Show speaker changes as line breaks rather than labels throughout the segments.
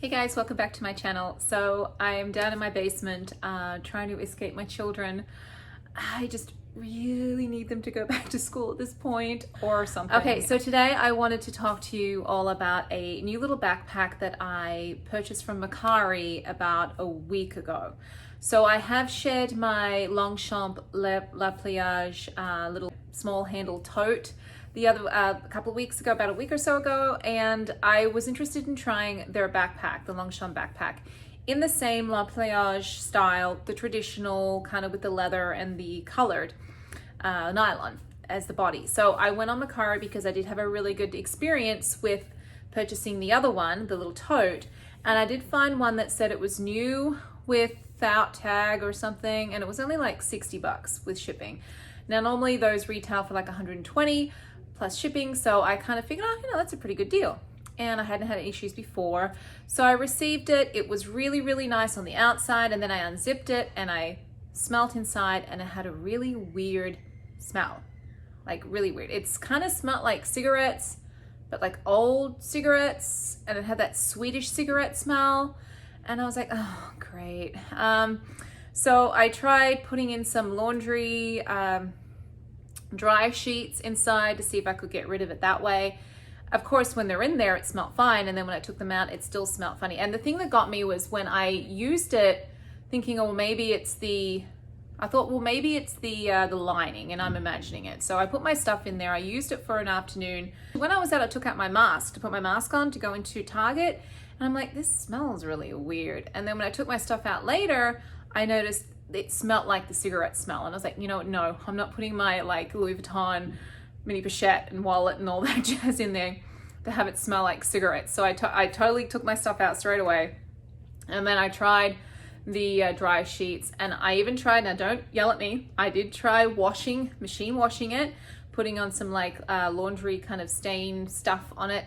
Hey guys, welcome back to my channel. So I am down in my basement trying to escape my children. I just really need them to go back to school at this point or something. Okay, so today I wanted to talk to you all about a new little backpack that I purchased from Mercari about a week ago. So I have shared my Longchamp Le Pliage little small handle tote the other a couple of weeks ago, about a week or so ago, and I was interested in trying their backpack, the Longchamp backpack, in the same Le Pliage style, the traditional kind of with the leather and the colored nylon as the body. So I went on Mercari because I did have a really good experience with purchasing the other one, the little tote, and I did find one that said it was new without tag or something, and it was only like 60 bucks with shipping. Now normally those retail for like 120 plus shipping, so I kind of figured, that's a pretty good deal. And I hadn't had issues before. So I received it. It was really, really nice on the outside, and then I unzipped it and I smelt inside, and it had a really weird smell. Like really weird. It's kind of smelled like cigarettes, but like old cigarettes, and it had that Swedish cigarette smell. And I was like, oh, great. So I tried putting in some laundry dry sheets inside to see if I could get rid of it that way. Of course, when they're in there, it smelled fine, and then when I took them out, it still smelled funny. And the thing that got me was when I used it, thinking, oh, maybe it's the lining, and I'm imagining it. So I put my stuff in there. I used it for an afternoon. When I was out, I took out my mask to put my mask on to go into Target, and I'm like, this smells really weird. And then when I took my stuff out later, I noticed it smelled like the cigarette smell, and I was like, no, I'm not putting my like Louis Vuitton mini pochette and wallet and all that jazz in there to have it smell like cigarettes. So I totally took my stuff out straight away, and then I tried the dry sheets, and I even tried, now don't yell at me, I did try machine washing it, putting on some like laundry kind of stain stuff on it,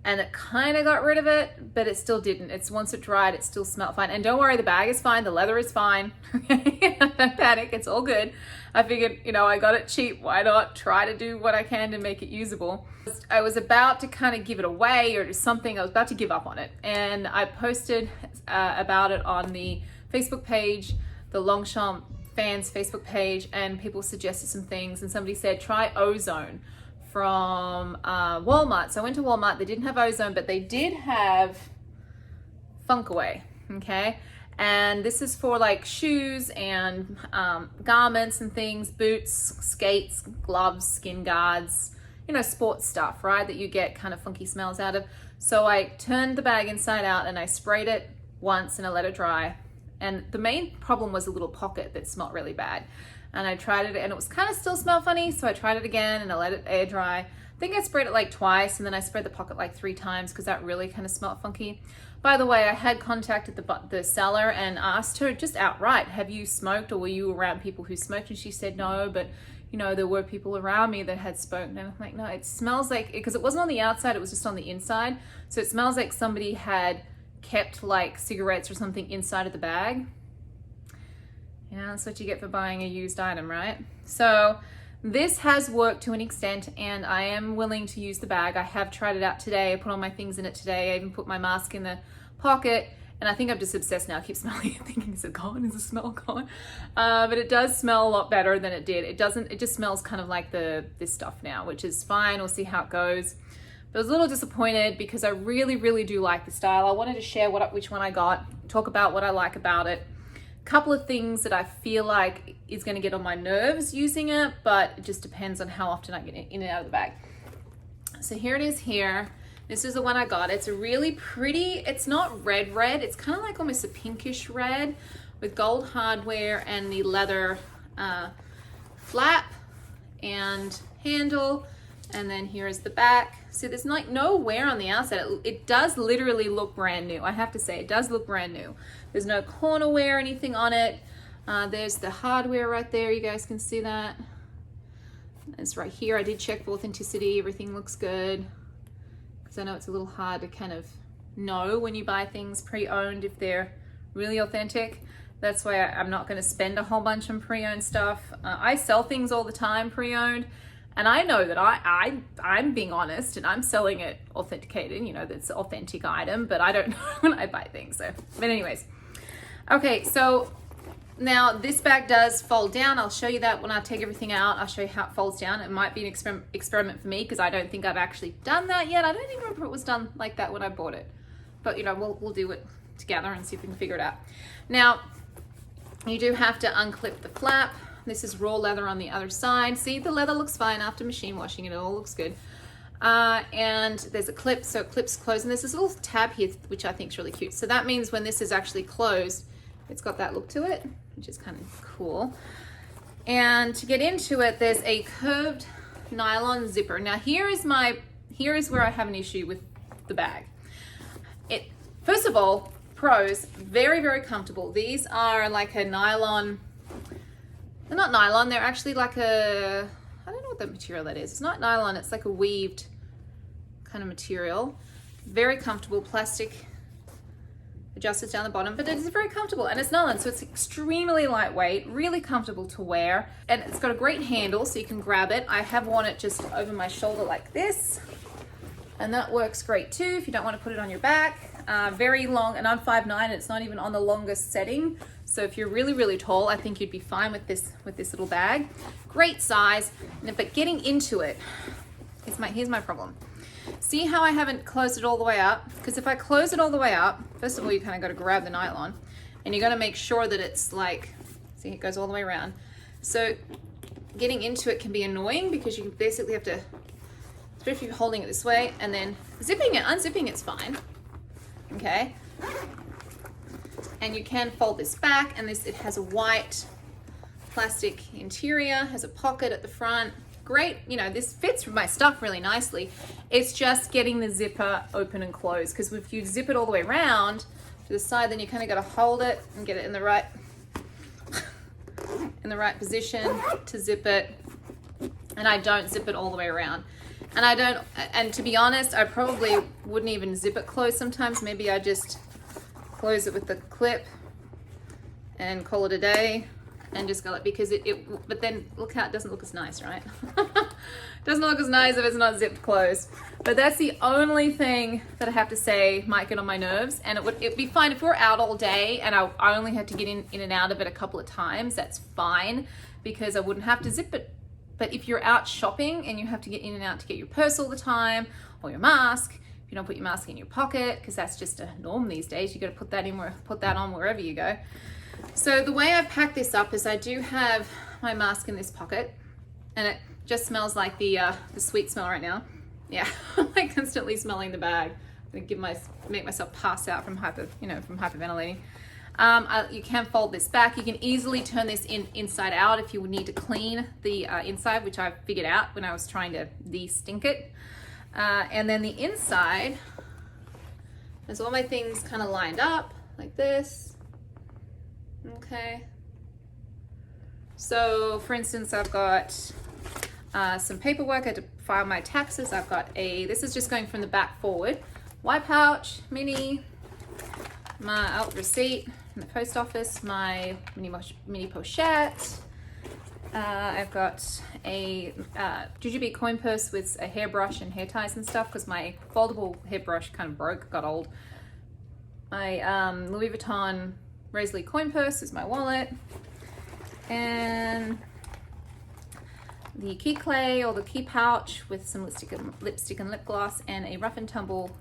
and it kind of got rid of it, but it still didn't. It's once it dried, it still smelled fine. And don't worry, the bag is fine, the leather is fine. Don't panic, it's all good. I figured, I got it cheap, why not try to do what I can to make it usable. I was about to kind of give it away or do something, I was about to give up on it. And I posted about it on the Facebook page, the Longchamp fans Facebook page, and people suggested some things, and somebody said, try Ozone from Walmart. So I went to Walmart, they didn't have Ozone, but they did have Funkaway, okay? And this is for like shoes and garments and things, boots, skates, gloves, skin guards, sports stuff, right? That you get kind of funky smells out of. So I turned the bag inside out and I sprayed it once and I let it dry. And the main problem was a little pocket that smelled really bad. And I tried it and it was kind of still smelled funny, so I tried it again and I let it air dry. I think I sprayed it like twice, and then I sprayed the pocket like 3 times because that really kind of smelled funky. By the way, I had contacted the seller and asked her just outright, have you smoked or were you around people who smoked? And she said no, but there were people around me that had smoked. And I'm like, no, it smells like, because it wasn't on the outside, it was just on the inside. So it smells like somebody had kept like cigarettes or something inside of the bag. Yeah, that's what you get for buying a used item, right? So this has worked to an extent, and I am willing to use the bag. I have tried it out today. I put all my things in it today. I even put my mask in the pocket, and I think I'm just obsessed now. I keep smelling it, thinking, is it gone? Is the smell gone? But it does smell a lot better than it did. It just smells kind of like this stuff now, which is fine. We'll see how it goes. But I was a little disappointed because I really, really do like the style. I wanted to share which one I got, talk about what I like about it. Couple of things that I feel like is going to get on my nerves using it, but it just depends on how often I get it in and out of the bag. So here it is here. This is the one I got. It's a really pretty, it's not red, it's kind of like almost a pinkish red with gold hardware and the leather flap and handle. And then here is the back. So there's like no wear on the outside. It does literally look brand new. I have to say, it does look brand new. There's no corner wear or anything on it. There's the hardware right there. You guys can see that. It's right here. I did check for authenticity. Everything looks good. Because I know it's a little hard to kind of know when you buy things pre-owned if they're really authentic. That's why I'm not going to spend a whole bunch on pre-owned stuff. I sell things all the time pre-owned. And I know that I'm being honest and I'm selling it authenticated, you know, that's an authentic item, but I don't know when I buy things. So, but anyways. Okay, so now this bag does fold down. I'll show you that when I take everything out. I'll show you how it folds down. It might be an experiment for me because I don't think I've actually done that yet. I don't even remember it was done like that when I bought it. But, you know, we'll do it together and see if we can figure it out. Now, you do have to unclip the flap. This is raw leather on the other side. See, the leather looks fine after machine washing it. It all looks good. And there's a clip, so it clips closed. And there's this little tab here, which I think is really cute. So that means when this is actually closed, it's got that look to it, which is kind of cool. And to get into it, there's a curved nylon zipper. Now here is where I have an issue with the bag. First of all, pros, very, very comfortable. These are like a nylon. They're not nylon, they're actually like I don't know what the material that is. It's not nylon, it's like a weaved kind of material. Very comfortable, plastic adjusts down the bottom, but it is very comfortable and it's nylon, so it's extremely lightweight, really comfortable to wear. And it's got a great handle so you can grab it. I have worn it just over my shoulder like this, and that works great too if you don't want to put it on your back. Very long, and I'm 5'9", and it's not even on the longest setting. So if you're really, really tall, I think you'd be fine with this little bag. Great size, but getting into it, here's my problem. See how I haven't closed it all the way up? Because if I close it all the way up, first of all, you kind of got to grab the nylon, and you got to make sure that it's like, see, it goes all the way around. So getting into it can be annoying because you basically have to, especially if you're holding it this way, and then unzipping it's fine. Okay, and you can fold this back, and it has a white plastic interior, has a pocket at the front. Great, you know, this fits my stuff really nicely. It's just getting the zipper open and closed, because if you zip it all the way around to the side, then you kind of got to hold it and get it in the right position to zip it. And I don't zip it all the way around. And to be honest, I probably wouldn't even zip it closed sometimes. Maybe I just close it with the clip and call it a day and just go, because but then look how it doesn't look as nice, right? Doesn't look as nice if it's not zipped closed. But that's the only thing that I have to say might get on my nerves. And it'd be fine if we're out all day and I only had to get in and out of it a couple of times. That's fine, because I wouldn't have to zip it. But if you're out shopping and you have to get in and out to get your purse all the time, or your mask, if you don't put your mask in your pocket, because that's just a norm these days, you got to put that on wherever you go. So the way I've packed this up is I do have my mask in this pocket, and it just smells like the sweet smell right now. Yeah, I'm like constantly smelling the bag. I'm gonna make myself pass out from hyperventilating. You can fold this back. You can easily turn this inside out if you would need to clean the inside, which I figured out when I was trying to de-stink it. And then the inside, there's all my things kind of lined up like this. Okay. So for instance, I've got some paperwork. I had to file my taxes. I've got this is just going from the back forward. White pouch, mini, my receipt from the post office, my mini pochette. I've got a jujube coin purse with a hairbrush and hair ties and stuff, because my foldable hairbrush kind of broke, got old. My Louis Vuitton Raisley coin purse is my wallet. And the key clay or the key pouch with some lipstick and lip gloss, and a rough and tumble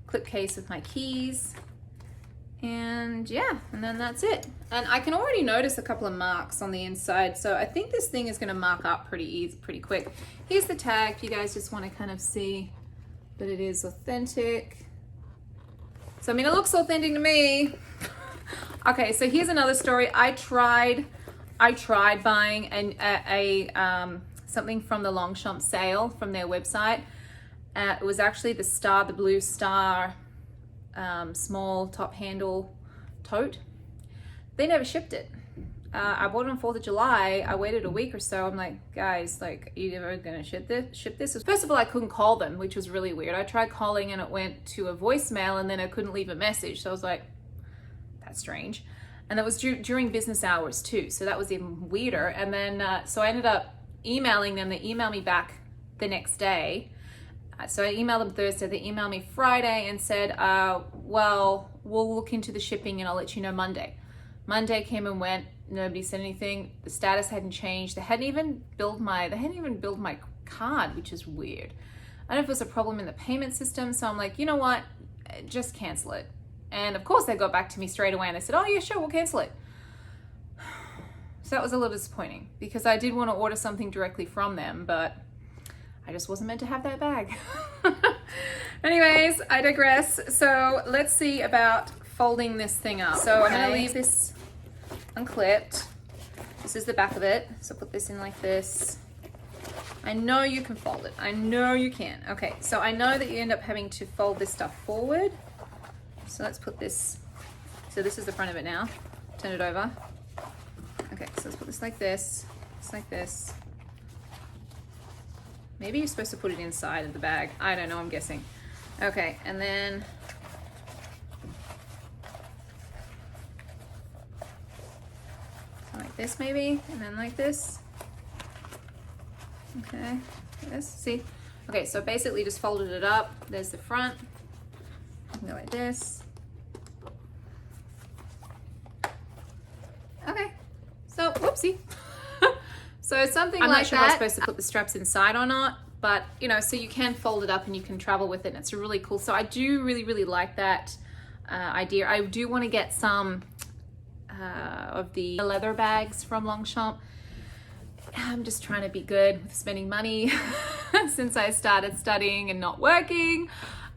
clip case with my keys. And yeah, and then that's it. And I can already notice a couple of marks on the inside, so I think this thing is going to mark up pretty quick. Here's the tag if you guys just want to kind of see that it is authentic. So I mean, it looks authentic to me. Okay, so here's another story. I tried buying something from the Longchamp sale from their website. It was actually the Blue Star small top handle tote. They never shipped it. I bought it on 4th of July. I waited a week or so. I'm like, guys, like, are you ever gonna ship this? First of all, I couldn't call them, which was really weird. I tried calling and it went to a voicemail, and then I couldn't leave a message. So I was like, that's strange. And that was during business hours too, so that was even weirder. And then so I ended up emailing them. They email me back the next day. So I emailed them Thursday. They emailed me Friday and said, well, we'll look into the shipping and I'll let you know Monday. Monday came and went. Nobody said anything. The status hadn't changed. They hadn't even billed my card, which is weird. I don't know if it was a problem in the payment system. So I'm like, you know what? Just cancel it. And of course they got back to me straight away and they said, oh yeah, sure, we'll cancel it. So that was a little disappointing because I did want to order something directly from them, but I just wasn't meant to have that bag. Anyways, I digress. So let's see about folding this thing up. So I'm gonna leave this unclipped. This is the back of it. So put this in like this. I know you can fold it. I know you can. Okay, so I know that you end up having to fold this stuff forward. So let's put this, so this is the front of it now. Turn it over. Okay, so let's put this like this, just like this. Maybe you're supposed to put it inside of the bag. I don't know, I'm guessing. Okay, and then like this maybe, and then like this. Okay, this, see? Okay, so basically just folded it up. There's the front. Go like this. Okay, so whoopsie. So something I'm like not sure that. If I'm supposed to put the straps inside or not, but you know, so you can fold it up and you can travel with it, and it's really cool. So I do really like that idea. I do want to get some of the leather bags from Longchamp. I'm just trying to be good with spending money since I started studying and not working.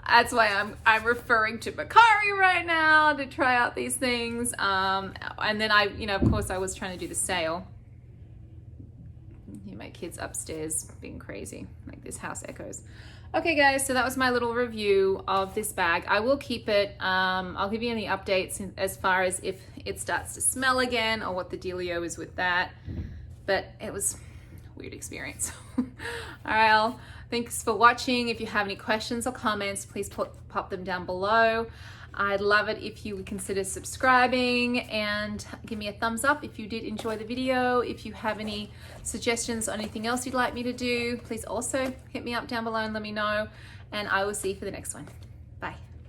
That's why I'm referring to Mercari right now to try out these things. And then of course I was trying to do the sale. My kids upstairs being crazy, like this house echoes. Okay guys, so that was my little review of this bag. I will keep it. I'll give you any updates as far as if it starts to smell again or what the dealio is with that. But it was a weird experience. All right, thanks for watching. If you have any questions or comments, please pop them down below. I'd love it if you would consider subscribing and give me a thumbs up if you did enjoy the video. If you have any suggestions or anything else you'd like me to do, please also hit me up down below and let me know. And I will see you for the next one.